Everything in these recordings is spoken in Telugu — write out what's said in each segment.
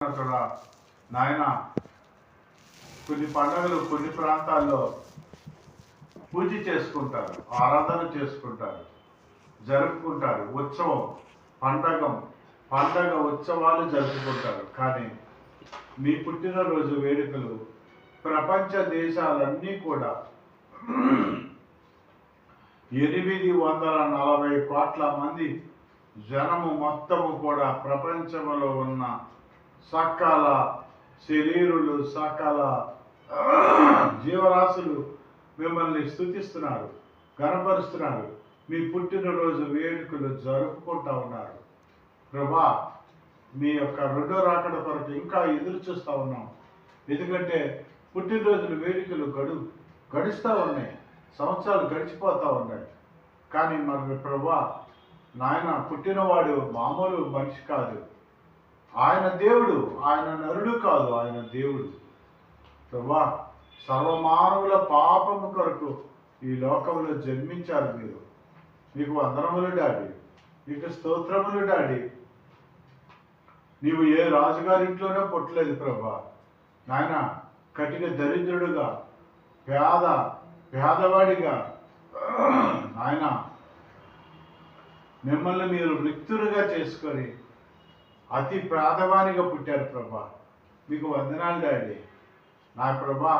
సర్వోన్నతుడా నాయన, కొన్ని పండుగలు కొన్ని ప్రాంతాల్లో పూజ చేసుకుంటారు, ఆరాధన చేసుకుంటారు, జరుపుకుంటారు, ఉత్సవం పండగ ఉత్సవాలు జరుపుకుంటారు. కానీ మీ పుట్టినరోజు వేడుకలు ప్రపంచ దేశాలన్నీ కూడా 840 కోట్ల మంది జనము మొత్తము కూడా ప్రపంచంలో ఉన్న సకల శరీరులు, సకల జీవరాశులు మిమ్మల్ని స్తుతిస్తున్నారు, గణపరుస్తున్నారు. మీ పుట్టినరోజు వేడుకలు జరుపుకుంటా ఉన్నారు. ప్రభా, మీ యొక్క రెండో రాకడ కొరకు ఇంకా ఎదురు చూస్తూ ఉన్నాం. ఎందుకంటే పుట్టినరోజుల వేడుకలు గడుస్తూ ఉన్నాయి, సంవత్సరాలు గడిచిపోతూ ఉన్నాయి. కానీ మరి ప్రభా నాయన, పుట్టినవాడు మామూలు మనిషి కాదు, ఆయన దేవుడు, ఆయన నరుడు కాదు, ఆయన దేవుడు. ప్రభా, సర్వమానవుల పాపము కొరకు ఈ లోకంలో జన్మించారు మీరు. మీకు వందనములు డాడీ, మీకు స్తోత్రములు డాడీ. నీవు ఏ రాజుగారింట్లోనే పుట్టలేదు ప్రభా నాయన. కటిక దరిద్రుడుగా, పేదవాడిగా నాయన మిమ్మల్ని మీరు రిక్తులుగా చేసుకొని అతి పేదవానిగా పుట్టారు ప్రభా. మీకు వందనాలు డాడీ. నా ప్రభా,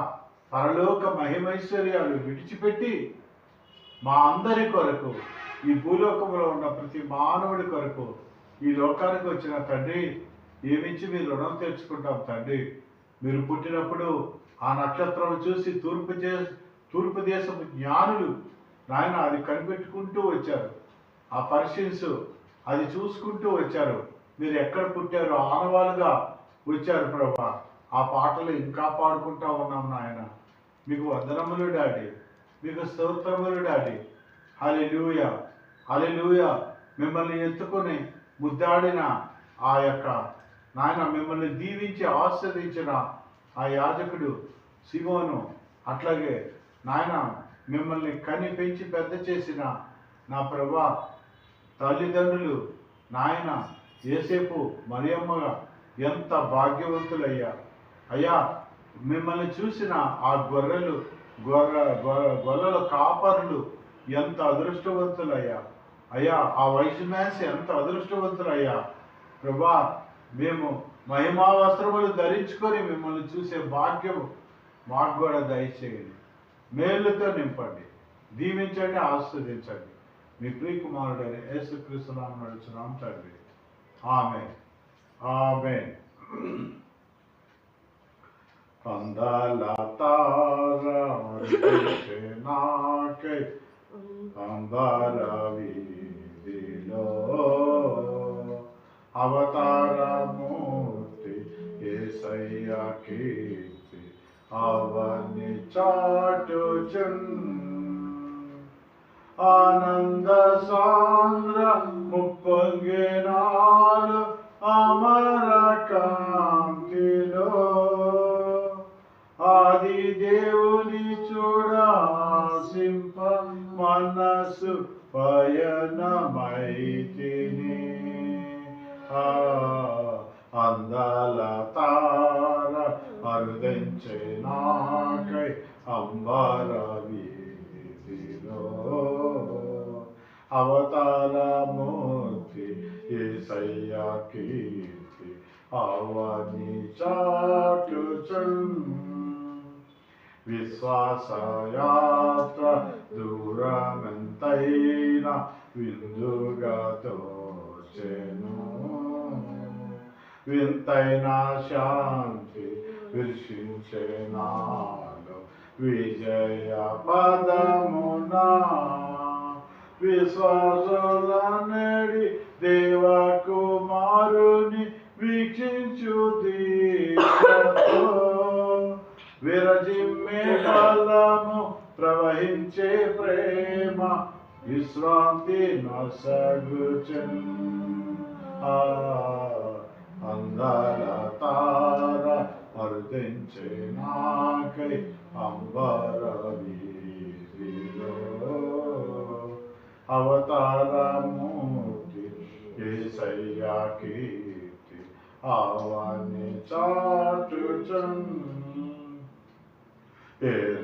పరలోక మహిమైశ్వర్యాలు విడిచిపెట్టి మా అందరి కొరకు, ఈ భూలోకంలో ఉన్న ప్రతి మానవుడి కొరకు ఈ లోకానికి వచ్చిన తండ్రి, ఏమిచ్చి మీరు రుణం తెచ్చుకుంటాం తండ్రి. మీరు పుట్టినప్పుడు ఆ నక్షత్రం చూసి తూర్పు దేశపు జ్ఞానులు నాయన అది కనిపెట్టుకుంటూ వచ్చారు, ఆ పర్షియన్స్ అది చూసుకుంటూ వచ్చారు. మీరు ఎక్కడ పుట్టారో ఆనవాలుగా వచ్చారు ప్రభా. ఆ పాటలు ఇంకా పాడుకుంటా ఉన్నాం నాయన. మీకు వందనములు డాడీ, మీకు స్తోత్రములు డాడీ. హల్లెలూయా, హల్లెలూయా. మిమ్మల్ని ఎత్తుకొని ముద్దాడిన ఆ యొక్క నాయన, మిమ్మల్ని దీవించి ఆస్వాదించిన ఆ యాజకుడు సిమోను, అట్లాగే నాయన మిమ్మల్ని కని పెంచి పెద్ద చేసిన నా ప్రభా తల్లిదండ్రులు నాయన యేసేపు, మరియమ్మగా ఎంత భాగ్యవంతులయ్యా. అయ్యా, మిమ్మల్ని చూసిన ఆ గొర్రెల కాపరులు ఎంత అదృష్టవంతులయ్యా. అయ్యా, ఆ వైశ్యమేసి ఎంత అదృష్టవంతులయ్యా. ప్రభా, మేము మహిమా వస్త్రములు ధరించుకొని మిమ్మల్ని చూసే భాగ్యము మాకు కూడా దయచేయండి. మేలుతో నింపండి, దీవించండి, ఆస్వాదించండి. మీ ప్రియకుమారుడైన యేసుక్రీస్తు నామమున నడుచున్నాం తండ్రి. ఆమేన్, ఆమేన్. అందాల తారా నాకై అంబార వీధిలో అవతారమూర్తి యేసయ్య కీర్తి అవని చాటుచున్ ఆనంద సాంద్ర ముప్పొంగినాలు అమర కాంతిలో ఆది దేవుని చూడాసింప మనసు పయనమైతిని. అందాల తార అరుదించే నాకై అంబర వీధిలో అవతారమూర్తి యేసయ్య కీర్తి అవని చాటుచున్ విశ్వాసయాత్ర దూరమెంతైనా విందుగా తోచెను వింతైన శాంతి విర్షించే నాలో విజయ పదమునా విశ్వాసుల నేడి దేవకుమారుని వీక్షించు దీక్షతో విరజిమ్మే బలము ప్రవహించే ప్రేమ విశ్రాంతి నొసగుచున్ అందాల తార అరుదించే నాకై అంబర వీధిలో అవతారమూర్తి యేసయ్య కీర్తి అవని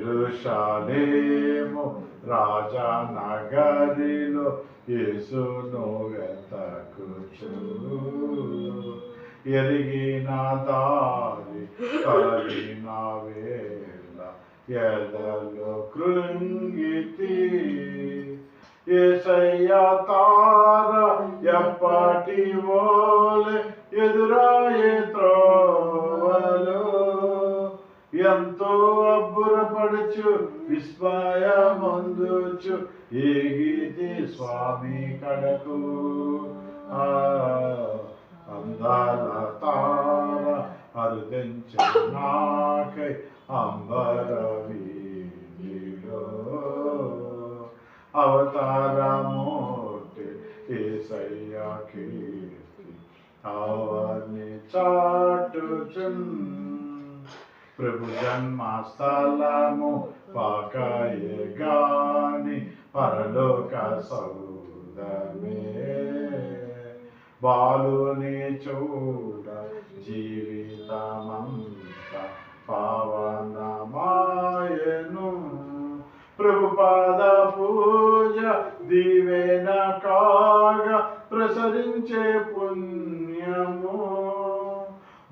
యెరూషలేము రాజా నగరిలో యేసును వెతకుచు ఎరిగిన దారి కలిగిన వేళ ఎదలో కృంగితి యేసయ్య తార ఎప్పటి వోలె ఎదురాయే త్రోవలో ఎంతో అబ్బురపడుచు విస్మయమందుచు ఏగితి స్వామి కడకు అందాల తార అరుదించు నాకై అంబర వీధిలో అవతారమూర్తి యేసయ్య కీర్తి అవని చాటుచున్ ప్రభు జన్మస్థలము పాకాయే గాని పరలోక సౌదమే బాలుని చూడ జీవితమంత పావనమాయను ప్రభు పాద పూజ దీవెన కాగా ప్రసరించే పుణ్యము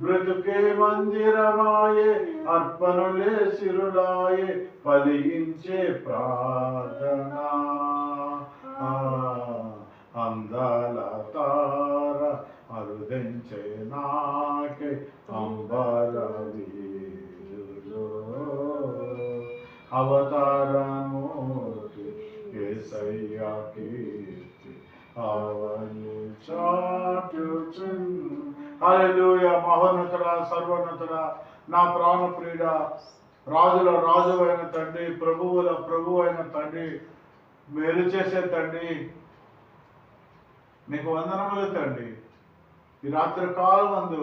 బ్రతుకే మందిరమాయే అర్పణలే సిరులాయే ఫలించే ప్రార్థన అందాల తార అరుదించే నాకే అంబర వీధులో అవతారమూర్తి యేసయ్య కీర్తి అవని చాటుచున్ హల్లెలూయా. మహోన్నతుడా, సర్వోన్నతుడా, నా ప్రాణప్రియుడా, రాజుల రాజు అయిన తండ్రి, ప్రభువుల ప్రభు అయిన తండ్రి, మేలు చేసే తండ్రి, నీకు వందనములు తండ్రి. ఈ రాత్రి కాలమందు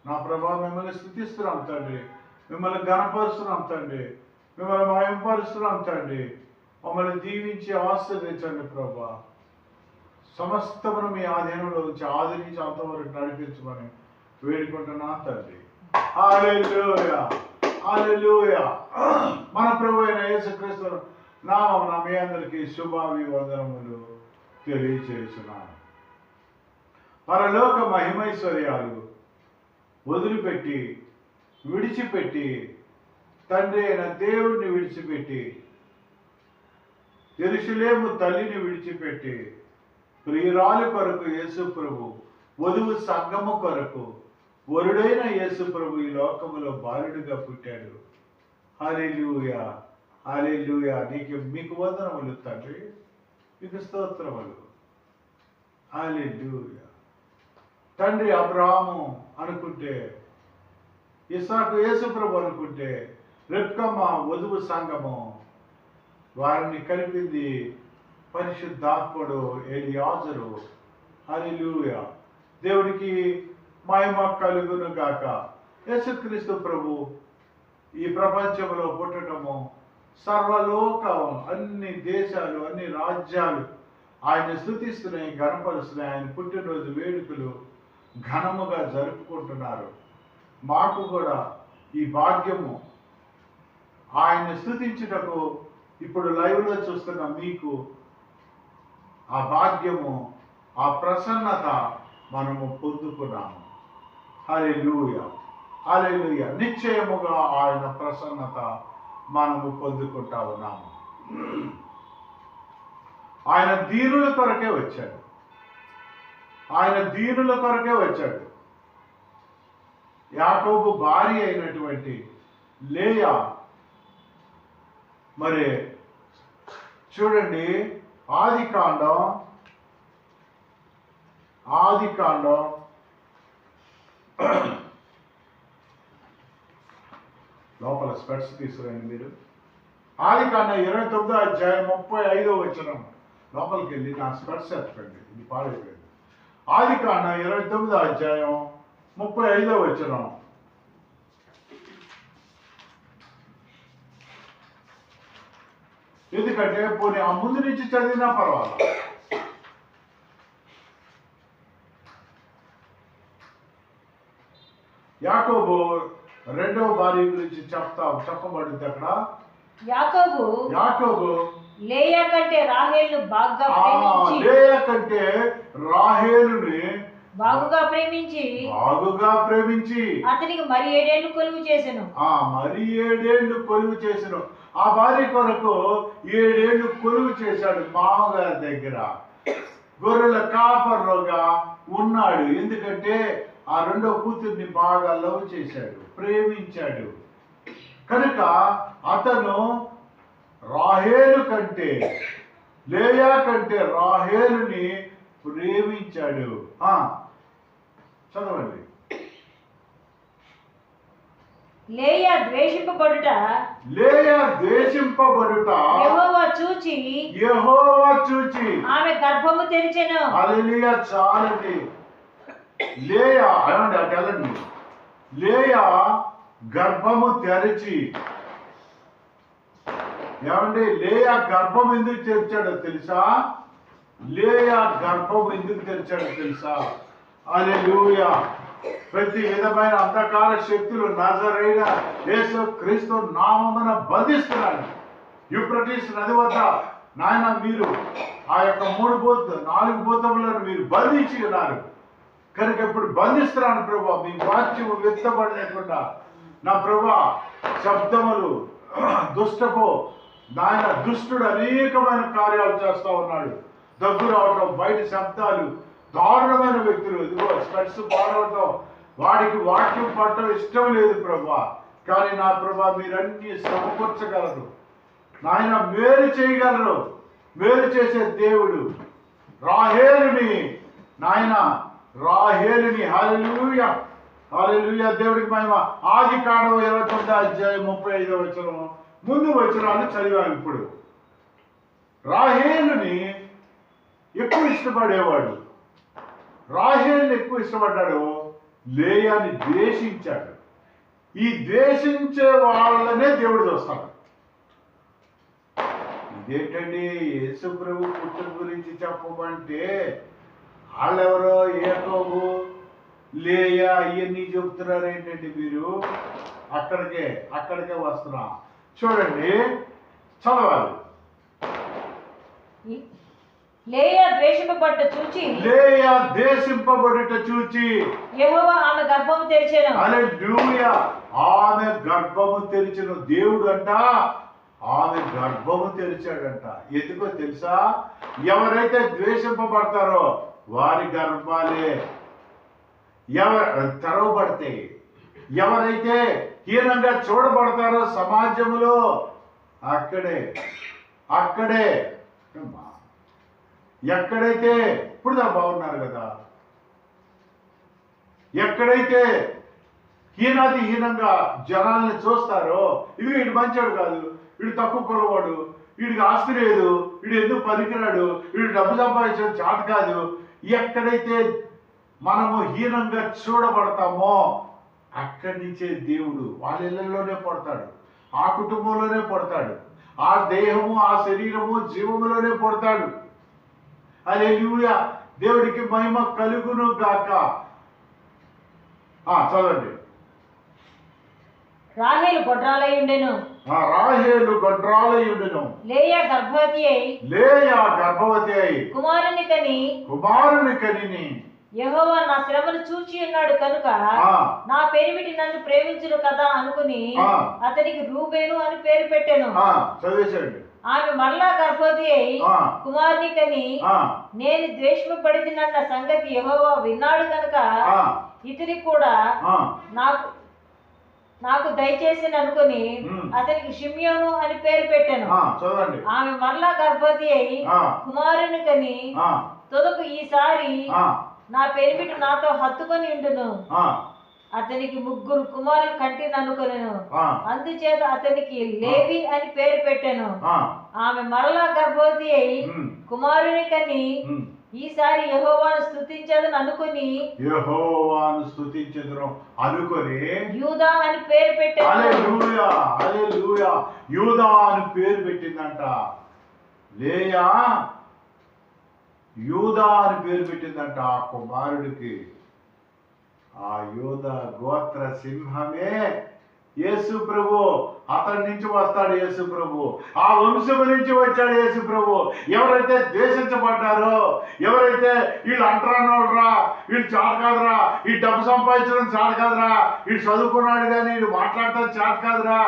నా ప్రభా మిమ్మల్ని స్తుతిస్తున్నాం తండ్రి, మిమ్మల్ని ఘనపరుస్తున్నాం తండ్రి, మిమ్మల్ని మహిమపరుస్తున్నాం తండ్రి. మమ్మల్ని దీవించి ఆశీర్వదించండి ప్రభా. సమస్తమును మీ ఆధీనంలో ఉంచి ఆదరించి అంతవరకు నడిపించమని వేడుకుంటున్నా తండ్రి. హల్లెలూయా, హల్లెలూయా. మన ప్రభు అయిన యేసుక్రీస్తు నామమున మీ అందరికీ శుభాభివందనములు తెలియచేస్తున్నాను. పరలోక మహిమైశ్వర్యాలు వదిలిపెట్టి విడిచిపెట్టి తండ్రి అయిన దేవుడిని విడిచిపెట్టి యెరూషలేము తల్లిని విడిచిపెట్టి ప్రియురాలి కొరకు యేసు ప్రభు, వధువు సంగము కొరకు వరుడైన యేసు ప్రభు ఈ లోకములో బాలుడిగా పుట్టాడు. హల్లెలూయా, హల్లెలూయా. మీకు వందనములు తండ్రి, మీకు స్తోత్రములు. హల్లెలూయా. తండ్రి అబ్రాహాము అనుకుంటే, ఇస్సాకు యేసు ప్రభు అనుకుంటే, రెబ్కమ్మ వధువు సంగము, వారిని కలిపింది పరిశుద్ధాత్ముడు ఎలియాజరు. హల్లెలూయా. దేవుడికి మహిమ కలుగును గాక. యేసుక్రీస్తు ప్రభు ఈ ప్రపంచంలో పుట్టడము, సర్వలోకం, అన్ని దేశాలు, అన్ని రాజ్యాలు ఆయన స్తుతిస్తున్నాయి, ఘనపరుస్తున్నాయి. ఆయన పుట్టినరోజు వేడుకలు ఘనముగా జరుపుకుంటున్నారు. మాకు కూడా ఈ భాగ్యము ఆయన స్తుతించుటకు ఇప్పుడు లైవ్లో చూస్తున్న మీకు ఆ భాగ్యము, ఆ ప్రసన్నత మనము పొందుకున్నాము. హల్లెలూయా, హల్లెలూయా. నిశ్చయముగా ఆయన ప్రసన్నత మనము పొందుకుంటా ఉన్నాము. ఆయన దీనుల కొరకే వచ్చాడు, ఆయన దీనుల కొరకే వచ్చాడు. యాకోబు భార్య అయినటువంటి లేయా, మరి చూడండి, ఆదికాండం లోపల స్పెట్స్ తీసుకురండి మీరు. ఆదికాండం 29వ అధ్యాయం 35వ వచనం లోపలికి వెళ్ళి నా స్పెట్స్ ఎత్తకండి, ఇది పాడైపోయింది. ఆదికాండం 29వ అధ్యాయం 35వ వచనం. ఎందుకంటే పోనీ ఆ ముందు నుంచి చదివినా పర్వాలేదు. యాకోబు రెండవ భార్య గురించి చెప్పబడింది అక్కడ. యాకోబు లేయా కంటే రాహేలును రాహేలుని బాగుగా ప్రేమించి అతనికి మరి 7 ఏళ్ళు కొలువు చేసెను. ఆ భార్య కొరకు 7 ఏళ్ళు కొలువు చేశాడు. మామగారి దగ్గర గొర్రెల కాపర్లుగా ఉన్నాడు. ఎందుకంటే ఆ రెండో కూతుర్ని బాగా లవ్ చేశాడు, ప్రేమించాడు. కనుక అతను రాహేలు కంటే, లేయా కంటే రాహేలుని ప్రేమించాడు. చదవండి. లేయా ద్వేషింపబడుట యెహోవా చూచి ఆమె గర్భము తెరిచెను. హల్లెలూయా. చాలండి. లేయా అటెళ్ళండి. లేయా గర్భము తెరిచి, ఏమండి లేయా గర్భం ఎందుకు తెరిచాడో తెలుసా? లేయా గర్భం ఎందుకు తెరిచాడో తెలుసా? హల్లెలూయా. ప్రతి విధమైన అంధకార శక్తులు నజరైన యేసు క్రీస్తు నామమున బంధిస్తున్నాడు. యూఫ్రటీస్ నది వద్ద నాయన మీరు ఆ యొక్క 4 భూతములను మీరు బంధించి ఉన్నారు. కనుక ఇప్పుడు బంధిస్తున్నాను ప్రభా. మీ వాక్యము వ్యక్తపడలేకుండా నా ప్రభా శబ్దములు దుష్టపు నాయన దుష్టుడు అనేకమైన కార్యాలు చేస్తా ఉన్నాడు. దగ్గు రావటం, బయట శబ్దాలు, దారుణమైన వ్యక్తులు, ఇదిగో స్పెట్స్ పాడవటం, వాడికి వాక్యం పడటం ఇష్టం లేదు ప్రభా. కానీ నా ప్రభా మీరన్నీ సమకూర్చగలరు నాయన, మేలు చేయగలరు, మేలు చేసే దేవుడు. రాహేలుని నాయన, రాహేలుని హల్లెలూయా, హల్లెలూయా. దేవుడికి మహిమ. ఆదికాండం 29వ అధ్యాయం 35వ వచనం ముందు వచనాన్ని చదివాను. ఇప్పుడు రాహేలుని ఎక్కువ ఇష్టపడేవాడు. రాహేలుని ఎక్కువ ఇష్టపడ్డాడు, లేయాని ద్వేషించాడు. ఈ ద్వేషించే వాళ్ళనే దేవుడు చూస్తాడు. ఇదేంటండి యేసు ప్రభు పుట్టుక గురించి చెప్పమంటే వాళ్ళెవరో యాకోబు, లేయా ఇవన్నీ చెబుతున్నారు ఏంటండి మీరు? అక్కడికే వస్తున్నా. చూడండి, చదవాలి. లేయా ద్వేషింపబడుట చూచి యెహోవా ఆమె గర్భము తెరిచెను. హల్లెలూయా. ఆమె గర్భము తెరిచెను. దేవుడు అంట ఆమె గర్భము తెరిచాడంట. ఎందుకో తెలుసా? ఎవరైతే ద్వేషింపబడతారో వారి గర్భాలే తెరవబడతాయి. ఎవరైతే హీనంగా చూడబడతారో సమాజంలో అక్కడే ఎక్కడైతే ఇప్పుడు బాగున్నారు కదా, ఎక్కడైతే హీనంగా జనాల్ని చూస్తారో, ఇది వీడు మంచోడు కాదు, వీడు తక్కువ కొలవాడు, వీడికి ఆస్తి లేదు, వీడు ఎందుకు పనికిరాడు, వీడు డబ్బు సంపాదించడం చేత కాదు, ఎక్కడైతే మనము హీనంగా చూడబడతామో అక్కడి నుంచే దేవుడు వాళ్ళ ఇళ్లలోనే పడతాడు, ఆ కుటుంబంలోనే పడతాడు, ఆ దేహము ఆ శరీరము జీవములోనే పడతాడు. హల్లెలూయా. దేవుడికి మహిమ కలుగును గాక. చదవండి. రాహేలు గొడ్రాలయుండెను. లేయా గర్భవతి అయి కుమారుని కనిని యెహోవా నా శ్రమను చూచి ఉన్నాడు కనుక నా పేరుమిటి నన్ను ప్రేమించును కదా అనుకుని అతనికి రూబేను అని పేరు పెట్టెను. ఆమె మరలా గర్భవతి అయి కుమారుని కని నేను ద్వేషింపబడినన్న సంగతి యెహోవా విన్నాడు కనుక ఇతని కూడా నాకు దయచేసి అనుకుని అతనికి షిమ్యోను అని పేరు పెట్టాను. ఆమె మరలా గర్భవతి అయి కుమారుని కని తొదకు ఈసారి నా పెరిమిటి నాతో హత్తుకొని ఉండును. అతనికి 3 కుమారులు కంటిని అనుకొనెను. అందుచేత అతనికి లేవి అని పేరు పెట్టాను. ఆమె మరలా గర్భవతి అయి కుమారుని కని ఈసారి యెహోవాను స్తుతించదను అనుకుని యూదా అని పేరు పెట్టాను. హల్లెలూయా, హల్లెలూయా. యూదా అని పేరు పెట్టిందంట. లేయా యూదా అని పేరు పెట్టిందంట ఆ కుమారుడికి. ఆ యూదా గోత్ర సింహమే యేసు ప్రభు, అతడి నుంచి వస్తాడు యేసు ప్రభు, ఆ వంశము నుంచి వచ్చాడు యేసు ప్రభు. ఎవరైతే ద్వేషించబడ్డారో, ఎవరైతే వీళ్ళు అంటరానోళ్ళరా, వీళ్ళు చాట కాదురా, ఈ డబ్బు సంపాదించడం చాట కాదురా, వీడు చదువుకున్నాడు కానీ వీడు మాట్లాడటం చాట కాదురా,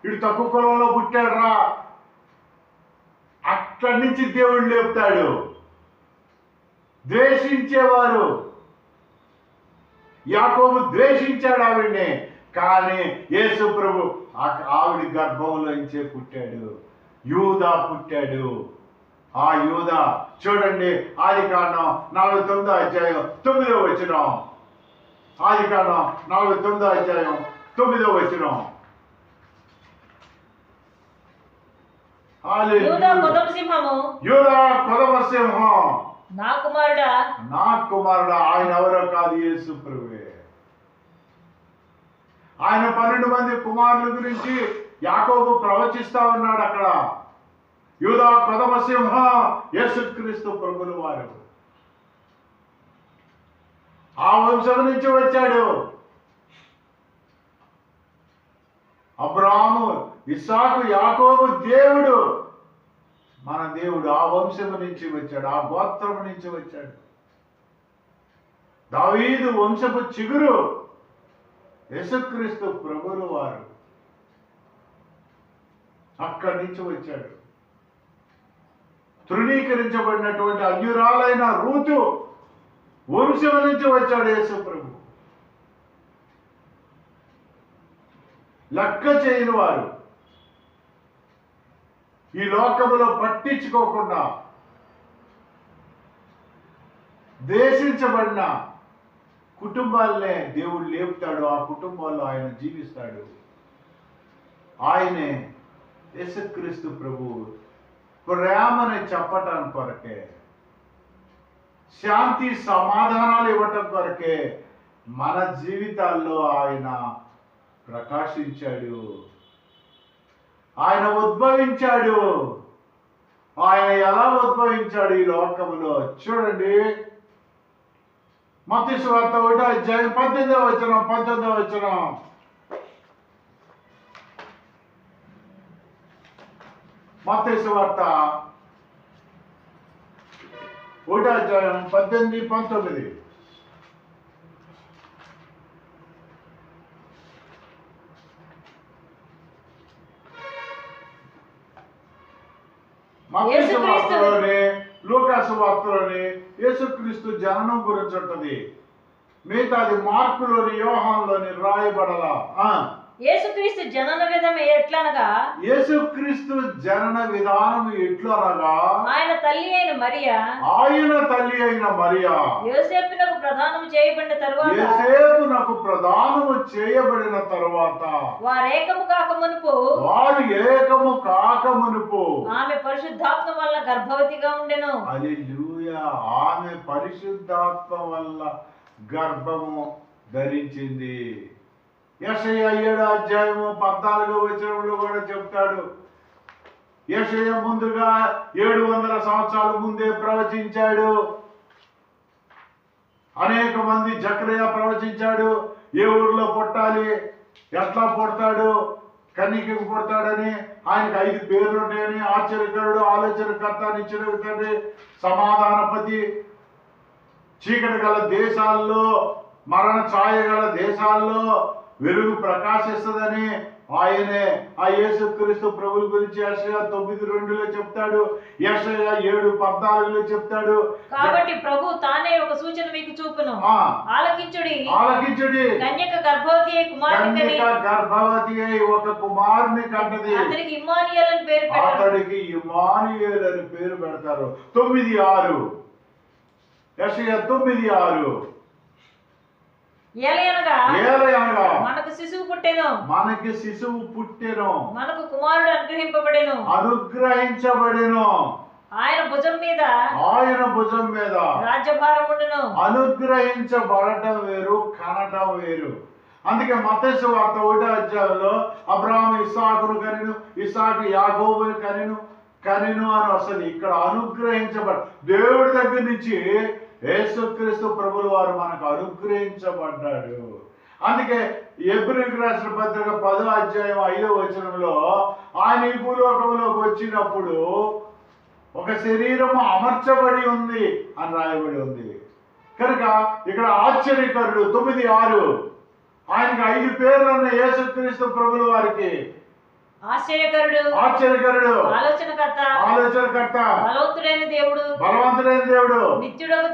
వీడు తక్కువ కులంలో పుట్టాడురా, అక్కడి నుంచి దేవుడు లేపుతాడు. ద్వేషించేవారు, యాకోబు ద్వేషించాడు ఆవిడ్ని, కానీ యేసు ప్రభు ఆవిడ గర్భంలో నుంచే పుట్టాడు, యూదా పుట్టాడు. ఆ యూదా చూడండి, ఆదికాండం 49వ అధ్యాయం 9వ వచనం. ఆదికాండం 49వ అధ్యాయం 9వ వచనం. యూదా కొదమ సింహము, యూదా కొదమ సింహం, నా కుమారుడా, నా కుమారుడా. ఆయన ఎవరో కాదు, యేసు ప్రభువే. ఆయన 12 మంది కుమారుల గురించి యాకోబు ప్రవచిస్తా ఉన్నాడు అక్కడ. యూదా కొదమ సింహ, యేసుక్రీస్తు ప్రభుల వారు ఆ వంశం నుంచి వచ్చాడు. అబ్రాహాము, ఇస్సాకు, యాకోబు దేవుడు, మన దేవుడు ఆ వంశము నుంచి వచ్చాడు, ఆ గోత్రము నుంచి వచ్చాడు. దావీదు వంశపు చిగురు యేసుక్రీస్తు ప్రభువుల వారు అక్కడి నుంచి వచ్చాడు. తృణీకరించబడినటువంటి అన్యురాలైన రూతు వంశం నుంచి వచ్చాడు యేసు ప్రభు. లెక్క చేయని వారు, ఈ లోకములో పట్టించుకోకుండా దేశించబడిన కుటుంబాలనే దేవుడు లేపుతాడు. ఆ కుటుంబాల్లో ఆయన జీవిస్తాడు. ఆయనే యేసుక్రీస్తు ప్రభు. ప్రేమని చెప్పటం కొరకే, శాంతి సమాధానాలు ఇవ్వటం కొరకే మన జీవితాల్లో ఆయన ప్రకాశించాడు. ఆయన ఉద్భవించాడు. ఆయన ఎలా ఉద్భవించాడు ఈ లోకములో చూడండి. మత్తయి సువార్త 1వ అధ్యాయం 18వ వచనం, 19వ వచనం. మత్తయి సువార్త 1వ అధ్యాయం 18, 19. మత్తయి సువార్తలోనే, లూకా సువార్తలోనే యేసుక్రీస్తు జననం గురించి ఉంటుంది. మిగతాది మార్కులోని, యోహానులోని రాయబడలా. యేసుక్రీస్తు జనన విధం ఎట్లనగా, యేసుక్రీస్తు జనన విధానం ఎట్లనగా, ఆయన తల్లి అయిన మరియా, ఆయన తల్లి అయిన మరియా యోసేపునకు ప్రదానము చేయబడిన తరువాత, యోసేపునకు ప్రదానము చేయబడిన తరువాత, వారు ఏకము కాక మునుపు ఆమె పరిశుద్ధాత్మ వల్ల గర్భవతిగా ఉండెను. హల్లెలూయా. ఆమె పరిశుద్ధాత్మ వల్ల గర్భము ధరించింది. యెషయా 7వ అధ్యాయము 14వ వచనంలో కూడా చెప్తాడు. యెషయా ముందుగా 700 సంవత్సరాల ముందే ప్రవచించాడు. అనేక మంది, జకరియా ప్రవచించాడు, ఏ ఊర్లో పుట్టాలి, ఎట్లా పుడతాడు, కన్యకకు పుడతాడని, ఆయనకు 5 పేర్లు ఉంటాయని, ఆశ్చర్యకరుడు, ఆలోచనకర్త, నిత్యుడు తండ్రి, సమాధానపతి, చీకటి గల దేశాల్లో, మరణ ఛాయ గల దేశాల్లో వెలుగు ప్రకాశిస్తుందని ఆయనే ఆ యేసుక్రీస్తు ప్రభుల గురించి యెషయా 9:2లో చెప్తాడు. యెషయా 7:14లో చెప్తాడు. కాబట్టి ప్రభు తానే ఒక సూచన మీకు చూపును. ఆలకించుడి, కన్యక గర్భవతి అయి ఒక కుమారుని కంటది. అతనికి ఇమ్మానుయేల్ అని పేరు పెడతారు. 9:6. యెషయా 9:6. మనకు శిశువు పుట్టెను, మనకు కుమారుడు అనుగ్రహించబడెను. ఆయన భుజం మీద రాజ్యభారం ఉండును. అనుగ్రహించబడటం వేరు, కనటం వేరు. అందుకే మత్తయి సువార్త 1వ అధ్యాయంలో అబ్రాహాము ఇస్సాకును కనెను, ఇస్సాకు యాకోబును కనెను అని వస్తుంది. ఇక్కడ అనుగ్రహించబడ, దేవుడి దగ్గర నుంచి యేసుక్రీస్తు ప్రభుల వారు మనకు అనుగ్రహించబడ్డాడు. అందుకే హెబ్రీయులకు రాసిన పత్రిక 10వ అధ్యాయం 5వ వచనంలో ఆయన ఈ భూలోకంలోకి వచ్చినప్పుడు ఒక శరీరము అమర్చబడి ఉంది అని రాయబడి ఉంది. కనుక ఇక్కడ ఆశ్చర్యకరుడు 9:6 ఆయనకు 5 పేర్లు ఉన్న యేసుక్రీస్తు ప్రభుల వారికి ఆశ్చర్యకరుడు ఆలోచనకర్త బలవంతుడైన దేవుడు నిత్యుడగు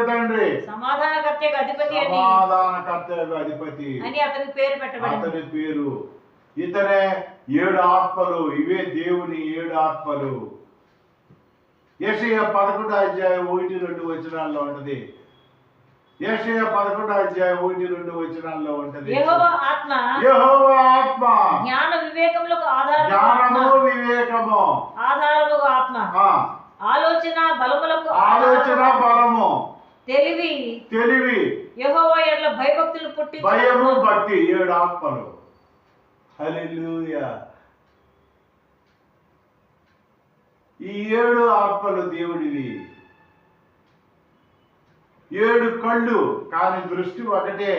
తండ్రి సమాధానకర్తకు అధిపతి అని అతనికి పేరు పెట్టబడింది. అతని పేరు ఇతనే 7 ఆత్మలు. ఇవే దేవుని 7 ఆత్మలు. యెషయా 11వ అధ్యాయం 1-2 వచనాల్లో ఉన్నది. యెషయా 11వ అధ్యాయం 1-2 వచనాల్లో ఉంటది. యెహోవా ఆత్మ జ్ఞాన వివేకములకు ఆధారము ఆత్మ ఆలోచన బలము తెలివి యెహోవా యెడల భయభక్తులు పుట్టించు భయము భక్తి 7 ఆత్మలు. హల్లెలూయా. ఈ 7 ఆత్మలు దేవుడివి. 7 కళ్ళు కానీ దృష్టి ఒకటే.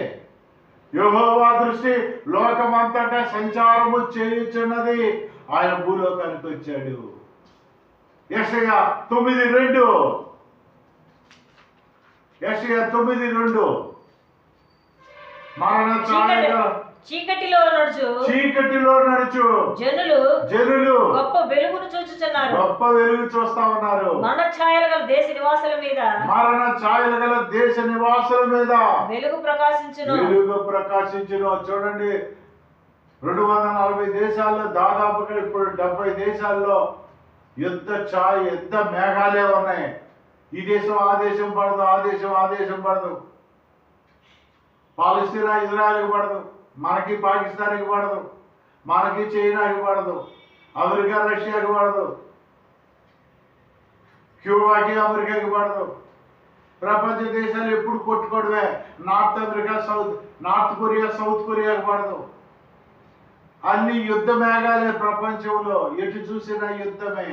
యెహోవా దృష్టి లోకమంతటా సంచారము చేయుచున్నది. ఆయన భూలోకానికి వచ్చాడు. యెషయా 9:2 మరణ చీకటిలో నడుచు జనులు గొప్ప వెలుగును చూస్తా ఉన్నారు. మరణ ఛాయల గల దేశ నివాసుల మీద వెలుగు ప్రకాశించును. చూడండి, 240 దేశాల్లో దాదాపుగా ఇప్పుడు 70 దేశాల్లో యుద్ధ మేఘాలే ఉన్నాయి. ఈ దేశం ఆ దేశం పడదు, ఆ దేశం పడదు. పాలస్తీనా ఇజ్రాయెల్కి పడదు, మనకి పాకిస్తాన్కి పడదు, మనకి చైనాకి పడదు, అమెరికా రష్యాకి పడదు, క్యూబాకి అమెరికాకి పడదు. ప్రపంచ దేశాలు ఎప్పుడు కొట్టుకోవడమే. నార్త్ కొరియా సౌత్ కొరియాకి పడదు. అన్ని యుద్ధ మేఘాలే ప్రపంచంలో. ఎటు చూసినా యుద్ధమే.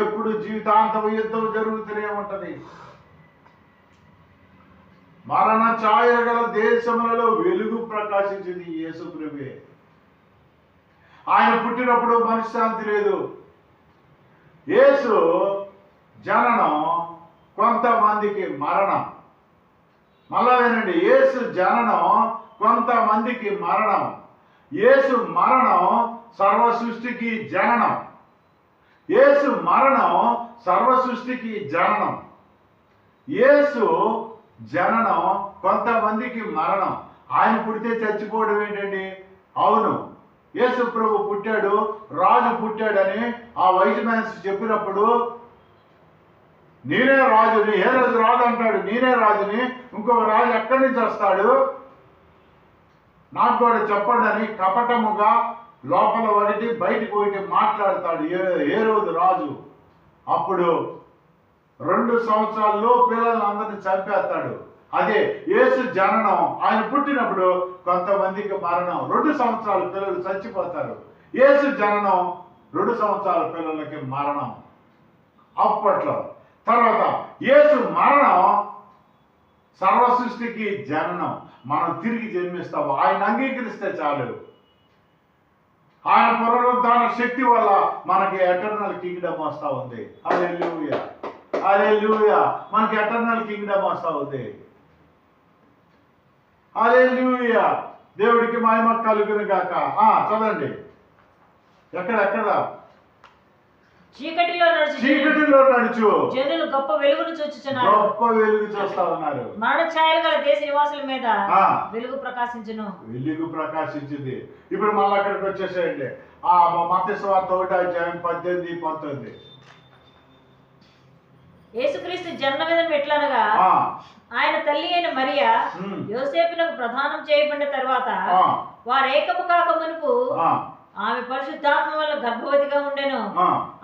ఎప్పుడు జీవితాంతం యుద్ధం జరుగుతూనే ఉంటది. మరణ ఛాయలు గల దేశములలో వెలుగు ప్రకాశించింది యేసు ప్రభువే. ఆయన పుట్టినప్పుడు మనశ్శాంతి లేదు. యేసు జననం కొంతమందికి మరణం. మళ్ళా వినండి, యేసు జననం కొంతమందికి మరణం. యేసు మరణం సర్వ సృష్టికి జననం. యేసు మరణం సర్వ సృష్టికి జననం. యేసు జననం కొంతమందికి మరణం. ఆయన పుడితే చచ్చిపోవడం ఏంటండి? అవును, యేసు ప్రభు పుట్టాడు, రాజు పుట్టాడని ఆ వైస్ మ్యాన్స్ చెప్పినప్పుడు నేనే రాజుని, ఏ రోజు రాజు అంటాడు, నేనే రాజుని, ఇంకొక రాజు ఎక్కడి నుంచి వస్తాడు, నాకు కూడా చెప్పండి అని కపటముగా లోపల ఒకటి బయటకు ఒకటి మాట్లాడతాడు ఏ రోజు రాజు. అప్పుడు 2 సంవత్సరాల్లో పిల్లలను అందరినీ చంపేస్తాడు. అదే యేసు జననం. ఆయన పుట్టినప్పుడు కొంతమందికి మరణం. 2 సంవత్సరాల పిల్లలు చచ్చిపోతారు. యేసు జననం 2 సంవత్సరాల పిల్లలకి మరణం అప్పట్లో. తర్వాత యేసు మరణం సర్వ సృష్టికి జననం. మనం తిరిగి జన్మిస్తాము. ఆయన అంగీకరిస్తే చాలు. ఆయన పునరుద్ధాన శక్తి వల్ల మనకి ఎటర్నల్ కింగ్డమ్ వస్తా ఉంది. హల్లెలూయా, హల్లెలూయా. మనకి ఎటర్నల్ కింగ్డమ్ వస్తా ఉంది. హల్లెలూయా. దేవుడికి మహిమ కలుగును గాక. చదవండి, ఎక్కడ చీకటిలో నడుచు జనులు గొప్ప వెలుగును చూచుచున్నారు. గొప్ప వెలుగు చూస్తా ఉన్నారు. మరణ ఛాయలు గల దేశ నివాసుల మీద వెలుగు ప్రకాశించును. వెలుగు ప్రకాశించింది. ఇప్పుడు మళ్ళీ అక్కడికి వచ్చేసేయండి. మత్తయి సువార్త 1వ అధ్యాయం 18-19. యేసుక్రీస్తు జన్మదినం ఎట్లనగా ఆయన తల్లి అయిన మరియా యోసేపునకు ప్రదానం చేయబడిన తర్వాత వారు ఏకము కాక మునుపు ఆమె పరిశుద్ధాత్మ వల్ల గర్భవతిగా ఉండెను.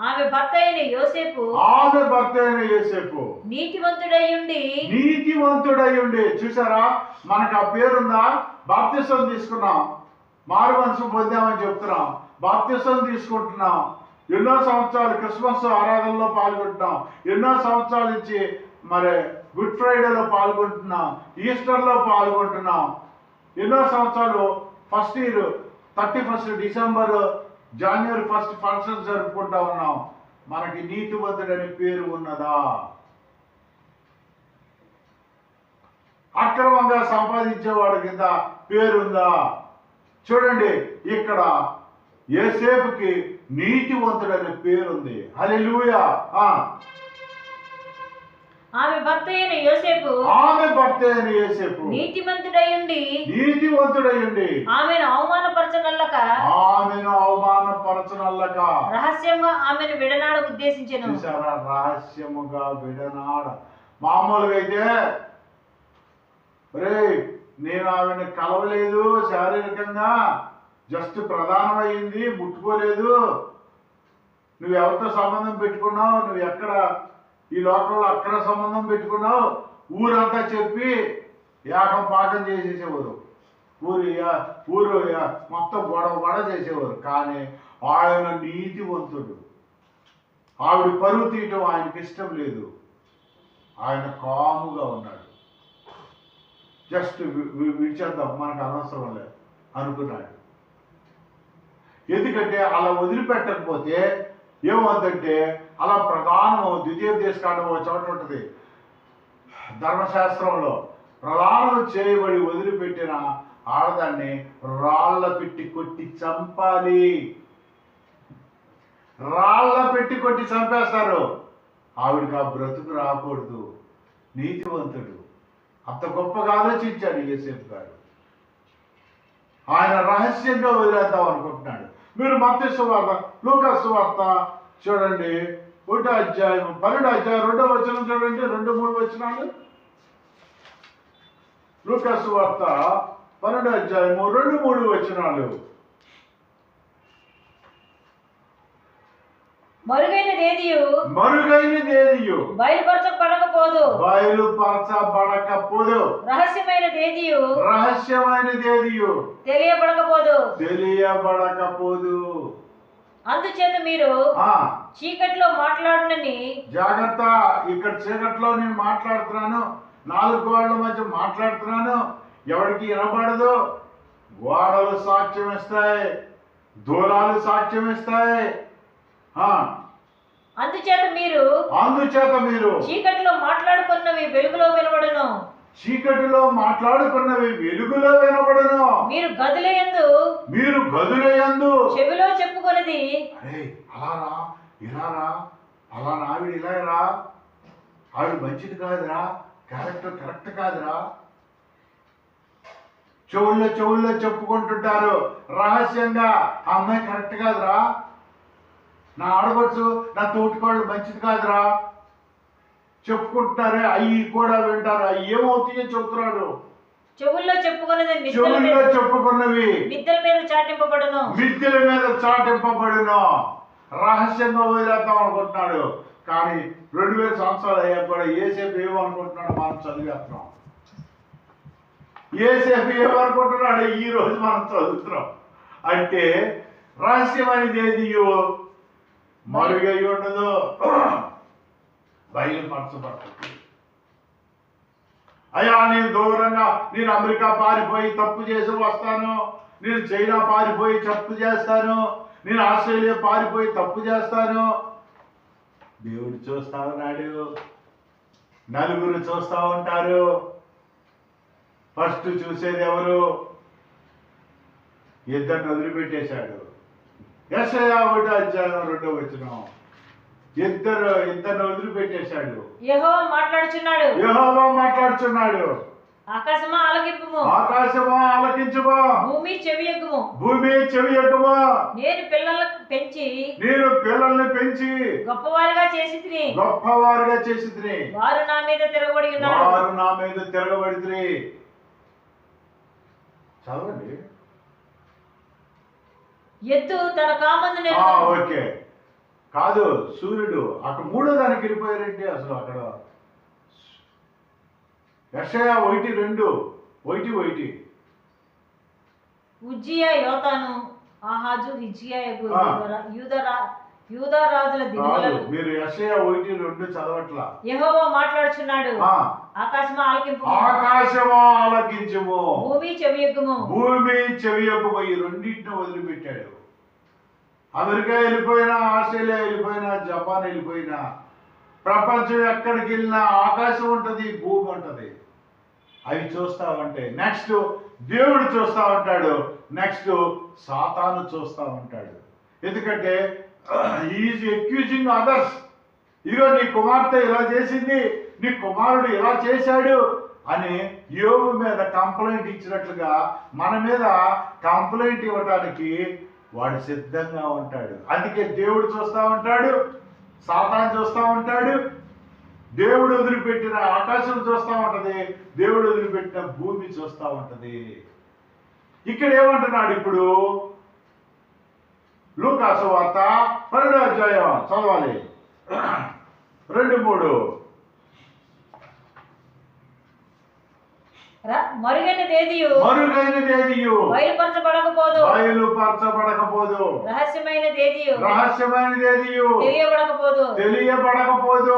ఆమె భర్త అయిన యోసేపు నీతివంతుడై ఉండి చూసారా, మనకు ఆ పేరుందా? బాప్తిసం తీసుకున్నాం, మారు మనసు పొందామని చెప్తున్నాం, బాప్తిసం తీసుకుంటున్నాం, ఎన్నో సంవత్సరాలు క్రిస్మస్ ఆరాధనలో పాల్గొంటున్నాం, ఎన్నో సంవత్సరాల నుంచి మరి గుడ్ ఫ్రైడేలో పాల్గొంటున్నాం, ఈస్టర్లో పాల్గొంటున్నాం. ఎన్నో సంవత్సరాలు ఫస్ట్ ఇయర్ 31 డిసెంబర్, జనవరి 1 ఫంక్షన్ జరుపుకుంటా ఉన్నాం. మనకి నీతివంతుడని పేరు ఉన్నదా? అక్రమంగా సంపాదించేవాడి కింద పేరుందా? చూడండి, ఇక్కడ యోసేపుకి నీతివంతుడనే పేరుంది. హల్లెలూయా. ఆమె భర్త అయిన యోసేపు నీతిమంతుడయుండి ఆమెను అవమానపరచనల్లక రహస్యంగా ఆమెను విడనాడ ఉద్దేశించెను. చూసారా? రహస్యముగా విడనాడ. మామూలుగా అయితే నేను ఆవిడని కలవలేదు, శారీరకంగా జస్ట్ ప్రధానమైంది, ముట్టుకోలేదు, నువ్వు ఎవరితో సంబంధం పెట్టుకున్నావు, నువ్వు ఎక్కడ ఈ లోకంలో అక్కడ సంబంధం పెట్టుకున్నావు, ఊరంతా చెప్పి యాగం పాకం చేసేసేవారు. ఊరు మొత్తం గొడవ చేసేవారు. కానీ ఆయన నీతివంతుడు. ఆవిడ పరువు తీయటం ఆయనకి ఇష్టం లేదు. ఆయన కాముగా ఉన్నాడు. జస్ట్ విడిచేద్దాం, మనకు అవసరం లేదు అనుకున్నాడు. ఎందుకంటే అలా వదిలిపెట్టకపోతే ఏమవుతుందంటే, అలా ప్రధానము ద్వితీయోపదేశకాండం ఒక చోట ఉంటుంది ధర్మశాస్త్రంలో, ప్రధానం చేయబడి వదిలిపెట్టిన ఆడదాన్ని రాళ్ళ పెట్టి కొట్టి చంపాలి. రాళ్ళ పెట్టి కొట్టి చంపేస్తారు. ఆవిడికి ఆ బ్రతుకు రాకూడదు. నీతివంతుడు అంత గొప్పగా ఆలోచించాడు యోసేపు గారు. ఆయన రహస్యంగా వదిలేద్దాం అనుకుంటున్నాడు. మీరు మత్తయి సువార్త, లూకా సువార్త చూడండి, 1వ అధ్యాయం 12వ అధ్యాయం 2వ వచనం చూడండి, 2-3 వచనాలు. లూకా సువార్త 12వ అధ్యాయము 2-3 వచనాలు. మరుగైనదేదియు బయలుపరచబడకపోదు, రహస్యమైనదేదియు తెలియబడకపోదు. అందుచేత మీరు చీకట్లో మాట్లాడునని. జాగ్రత్త, ఇక్కడ చీకట్లో నేను మాట్లాడుతున్నాను, 4 గోడల మధ్య మాట్లాడుతున్నాను, ఎవరికి వినబడదు. గోడలు సాక్ష్యం ఇస్తాయి, దూరాలు సాక్ష్యం ఇస్తాయి. అందుచేత మీరు చీకటిలో మాట్లాడుకున్నవి వెలుగులో వినబడును. మీరు గదులయందు చెవిలో చెప్పుకొనిది, అలారా ఇలారా, అలానా ఆవిడ ఇలారా, ఆవిడ మంచిది కాదురా, క్యారెక్టర్ కరెక్ట్ కాదురా, చెవుల్లో చెప్పుకుంటుంటారు రహస్యంగా, ఆ అమ్మాయి కరెక్ట్ కాదురా, నా ఆడవచ్చు, నా తోటికోళ్ళు మంచిది కాదురా చెప్పుకుంటున్నారే, అవి కూడా వింటారు. అవి ఏమవుతాయో చెబుతున్నాడు. చెవుల్లో చెప్పుకున్నవి మిద్దెల మీద చాటింపబడును. రహస్యంగా వదిలేద్దాం అనుకుంటున్నాడు. కానీ 2000 సంవత్సరాలు అయ్యా కూడా యోసేపు ఏమనుకుంటున్నాడు మనం చదివేస్తున్నాం. యోసేపు ఏమనుకుంటున్నాడు ఈ రోజు మనం చదువుతున్నాం. అంటే రహస్యమైనది ఏదియో మరుగై ఉండదు, బయలుపరచబడుతుంది. అయ్యా నేను దూరంగా, నేను అమెరికా పారిపోయి తప్పు చేసి వస్తాను, నేను చైనా పారిపోయి తప్పు చేస్తాను, నేను ఆస్ట్రేలియా పారిపోయి తప్పు చేస్తాను. దేవుడు చూస్తా ఉన్నాడు, నలుగురు చూస్తా ఉంటారు. ఫస్ట్ చూసేది ఎవరు? ఇద్దరిని వదిలిపెట్టేశాడు. యెషయా 1వ అధ్యాయం 2వ వచనం. ఇద్దరిని వదిలిపెట్టేశాడు. యెహోవా మాట్లాడుచున్నాడు. ఆకాశమా ఆలకించుమా, భూమి చెవియొగ్గుము. నేను పిల్లల్ని పెంచి గొప్పవారిగా చేసితిని. వారు నా మీద తిరగబడితిరి. చదవండి. ఎద్దు తన కామందు ఓకే కాదు, సూర్యుడు అక్కడ 3వ దానికి వెళ్ళిపోయారంటే అసలు అక్కడ యెషయా 1:2 ఉజ్జియా యోతాను ఆహాజు హిజ్కియా యూదా రాజుల దినములలో మీరు యెషయా 1:2 చదవట్లా. యెహోవా మాట్లాడుచున్నాడు. ఆకాశమా ఆలకింపు, ఆకాశమా ఆలకించుము, భూమి చెవియొగ్గుము. భూమి చెవియొగ్గుము. ఈ రెండింటిని వదిలిపెట్టాడు. అమెరికా వెళ్ళిపోయినా, ఆస్ట్రేలియా వెళ్ళిపోయినా, జపాన్ వెళ్ళిపోయినా, ప్రపంచం ఎక్కడికి వెళ్ళినా ఆకాశం ఉంటుంది, భూమి ఉంటుంది. అవి చూస్తా ఉంటాయి. నెక్స్ట్ దేవుడు చూస్తా ఉంటాడు. నెక్స్ట్ సాతాను చూస్తా ఉంటాడు. ఎందుకంటే ఈజ్ అక్యూజింగ్ అదర్స్. ఇదిగో నీ కుమార్తె ఇలా చేసింది, నీ కుమారుడు ఇలా చేశాడు అని యోబు మీద కంప్లైంట్ ఇచ్చినట్లుగా మన మీద కంప్లైంట్ ఇవ్వడానికి వాడు సిద్ధంగా ఉంటాడు. అందుకే దేవుడు చూస్తూ ఉంటాడు, సాతాను చూస్తూ ఉంటాడు. దేవుడు వదిలిపెట్టిన ఆకాశం చూస్తూ ఉంటది, దేవుడు వదిలిపెట్టిన భూమి చూస్తూ ఉంటది. ఇక్కడ ఏమంటున్నాడు ఇప్పుడు? లూకా సువార్త 12వ అధ్యాయం చదవాలి, 2-3. మరుగైనదేదియు బయలుపరచబడకపోదు, రహస్యమైనదేదియు తెలియబడకపోదు.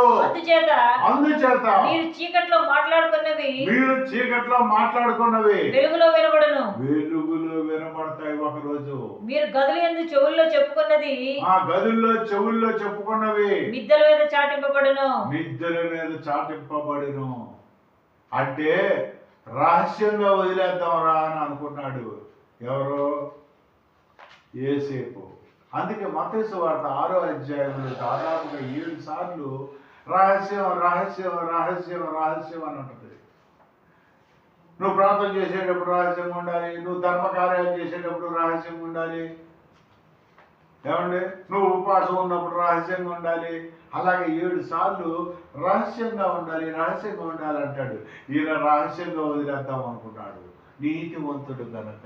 అందుచేత మీరు చీకట్లో మాట్లాడుకున్నవి వెలుగులో వినబడతాయి. ఒక రోజు మీరు గదులు యందు చెవుల్లో చెప్పుకున్నవి మిద్దెల మీద చాటింపబడును. అంటే రహస్యంగా వదిలేద్దాంరా అని అనుకున్నాడు. ఎవరో? యేసేపు. అందుకే మత్తయి సువార్త 6వ అధ్యాయంలో దాదాపుగా 7 సార్లు రహస్యం రహస్యం రహస్యం రహస్యం అని ఉంటుంది. నువ్వు ప్రార్థన చేసేటప్పుడు రహస్యంగా ఉండాలి, నువ్వు ధర్మకార్యాలు చేసేటప్పుడు రహస్యంగా ఉండాలి, ఏమండి నువ్వు ఉపవాసం ఉన్నప్పుడు రహస్యంగా ఉండాలి. అలాగే 7 సార్లు రహస్యంగా ఉండాలి అంటాడు. ఈయన రహస్యంగా వదిలేద్దాం అనుకున్నాడు, నీతివంతుడు గనక.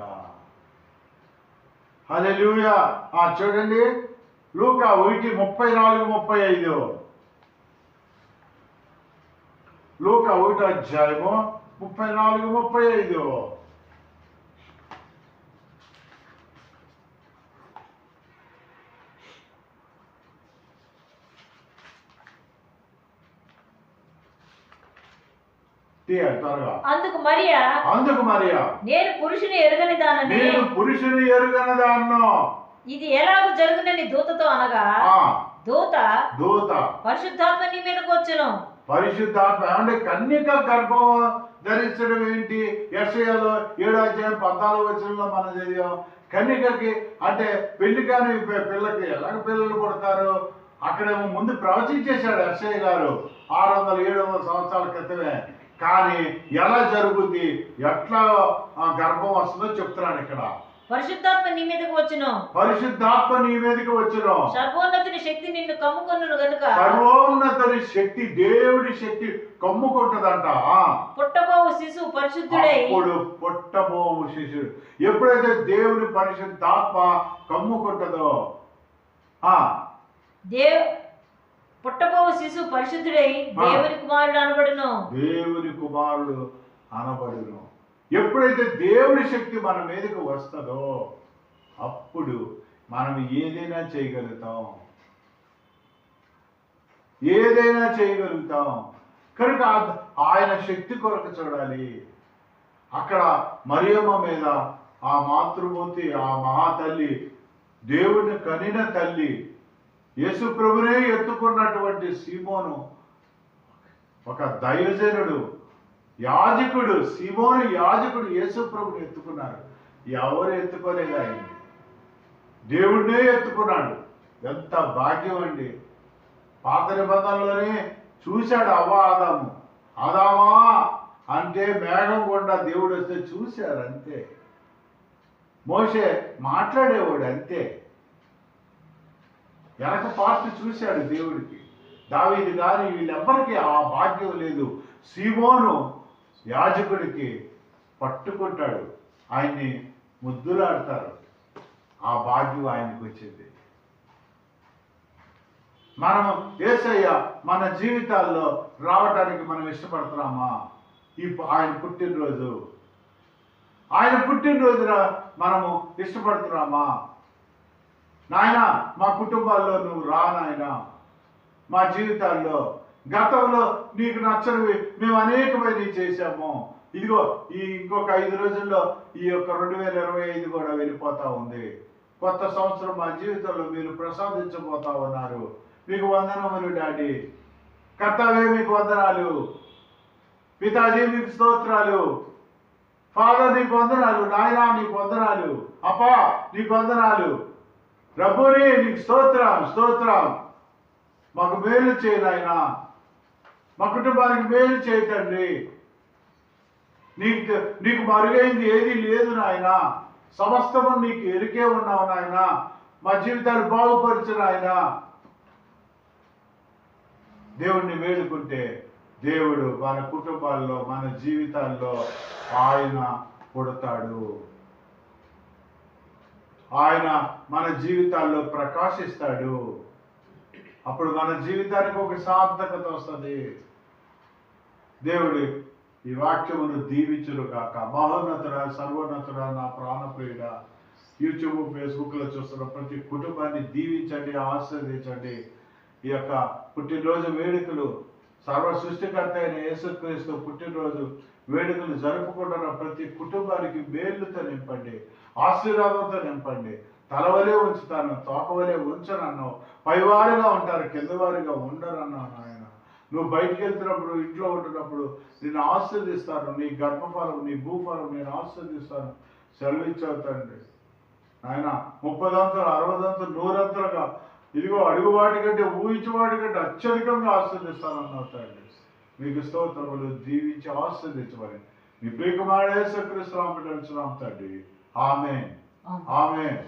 హల్లెలూయా. చూడండి లూకా 1:34-35. లూకా 1వ అధ్యాయము 34-35. అందుకు మరియా నేను పురుషుని ఎరుగని దాన్నో ఇది ఎలాగూ జరుగునని దూతతో అనగా, దూత పరిశుద్ధాత్మ నీ మీదకు వచ్చును. పరిశుద్ధాత్మ అంటే కన్యక గర్భం ధరించడం ఏంటి? యెషయాలో 7వ అధ్యాయం 14వ వచనంలో మనం చదివాం. కన్యకకి అంటే పెళ్లి కాని పిల్లకి ఎలాగ పిల్లలు పుడతారు? అక్కడేమో ముందు ప్రవచించేశాడు యెషయా గారు 600-700 సంవత్సరాల క్రితమే. కానీ ఎలా జరుగుద్ది, ఎట్లా గర్భం వస్తుందో చెప్తున్నాడు ఇక్కడ. పరిశుద్ధాత్మ నీ మీదకి వచ్చును. సర్వోన్నతుని శక్తి నిన్ను కమ్ముకొనును గనుక. సర్వోన్నతుని శక్తి, దేవుడి శక్తి కమ్ముకుంటదంట. పుట్టబోవు శిశువు పరిశుద్ధుడై. పుట్టబోవు శిశువు ఎప్పుడైతే దేవుని పరిశుద్ధాత్మ కమ్ముకుంటదో, పుట్టబోవు శిశువు పరిశుద్ధుడై దేవుని కుమారుడు అనబడును. ఎప్పుడైతే దేవుడి శక్తి మన మీదకు వస్తుందో అప్పుడు మనం ఏదైనా చేయగలుగుతాం. కనుక ఆయన శక్తి కొరకు చూడాలి. అక్కడ మరియమ్మ మీద ఆ మాతృమూర్తి, ఆ మహాతల్లి, దేవుడిని కనిన తల్లి, యేసు ప్రభునే ఎత్తుకున్నటువంటి సీమోను ఒక దైవజనుడు, యాజకుడు. సీమోను యాజకుడు యేసు ప్రభుని ఎత్తుకున్నారు. ఎవరు ఎత్తుకోలేదు, ఆయన్ని దేవుడినే ఎత్తుకున్నాడు. ఎంత భాగ్యం అండి. పాత నిబంధనలోనే చూశాడు ఆదామా అంటే మేఘం గుండా దేవుడు వస్తే చూశారు అంతే. మోషే మాట్లాడేవాడు అంతే, వెనక పార్టీ చూశాడు దేవుడికి. దావీదు గాని వీళ్ళెవ్వరికి ఆ భాగ్యం లేదు. సీమోను యాజకుడికి పట్టుకుంటాడు, ఆయన్ని ముద్దులాడతారు. ఆ భాగ్యం ఆయనకు వచ్చింది. మనం యేసయ్య మన జీవితాల్లో రావటానికి మనం ఇష్టపడుతున్నామా? ఆయన పుట్టినరోజున మనము ఇష్టపడుతున్నామా? నాయన మా కుటుంబాల్లో నువ్వు రా నాయన, మా జీవితాల్లో గతంలో నీకు నచ్చనివి మేము అనేకమైనవి చేశాము. ఇదిగో ఈ ఇంకొక 5 రోజుల్లో ఈ యొక్క 2025 కూడా వెళ్ళిపోతా ఉంది. కొత్త సంవత్సరం మా జీవితంలో మీరు ప్రసాదించబోతా ఉన్నారు. మీకు వందనములు డాడీ, కర్తావే మీకు వందనాలు, పితాజీ మీకు స్తోత్రాలు, ఫాదర్ నీకు వందనాలు, నాయనా నీకు వందనాలు, అప్పా నీకు వందనాలు, ప్రభుని నీకు స్తోత్రం స్తోత్రం. మాకు మేలు చేయి నాయనా, మా కుటుంబానికి మేలు చేయటండి. నీకు మరుగైంది ఏది లేదు నాయన, సమస్తము నీకు ఎరికే ఉన్నావు నాయన. మా జీవితాలు బాగుపరిచిన ఆయన. దేవుణ్ణి వేడుకుంటే దేవుడు మన కుటుంబాల్లో మన జీవితాల్లో ఆయన పుడతాడు. ఆయన మన జీవితాల్లో ప్రకాశిస్తాడు. అప్పుడు మన జీవితానికి ఒక సార్థకత వస్తుంది. దేవుడు ఈ వాక్యమును దీవించును గాక. మహోన్నతుడా, సర్వోన్నతుడా, నా ప్రాణప్రియుడా, యూట్యూబ్ ఫేస్బుక్లో చూస్తున్న ప్రతి కుటుంబాన్ని దీవించండి, ఆశీర్వదించండి. ఈ యొక్క పుట్టినరోజు వేడుకలు సర్వ సృష్టికర్త అయిన యేసుక్రీస్తు పుట్టినరోజు వేడుకలు జరుపుకుంటున్న ప్రతి కుటుంబానికి మేలుతో నింపండి, ఆశీర్వాదంతో నింపండి. తలవలే ఉంచుతాను, తోకవలే ఉంచనన్నావు. పైవారుగా ఉంటారు, కిందవారుగా ఉండరన్నావు నాయన. నువ్వు బయటికి వెళ్తున్నప్పుడు, ఇంట్లో ఉంటున్నప్పుడు నేను ఆశీర్దిస్తాను. నీ గర్భఫలం, నీ భూఫలం నేను ఆశీర్దిస్తాను సెలవిచ్చవుతండి నాయన. 30 అంతలు, 60 అంతలు, 100 అంతలుగా ఇదిగో అడుగు వాటి కంటే ఊహించే వాటి కంటే అత్యధికంగా ఆశీర్దిస్తానన్నావు తండ్రి. మీకు స్తోత్రములు, దీవించి ఆశీర్దించమని మీ ప్రియకుమారుడు యేసుక్రీస్తు నామమున తండ్రి. ఆమేన్ ఆమేన్.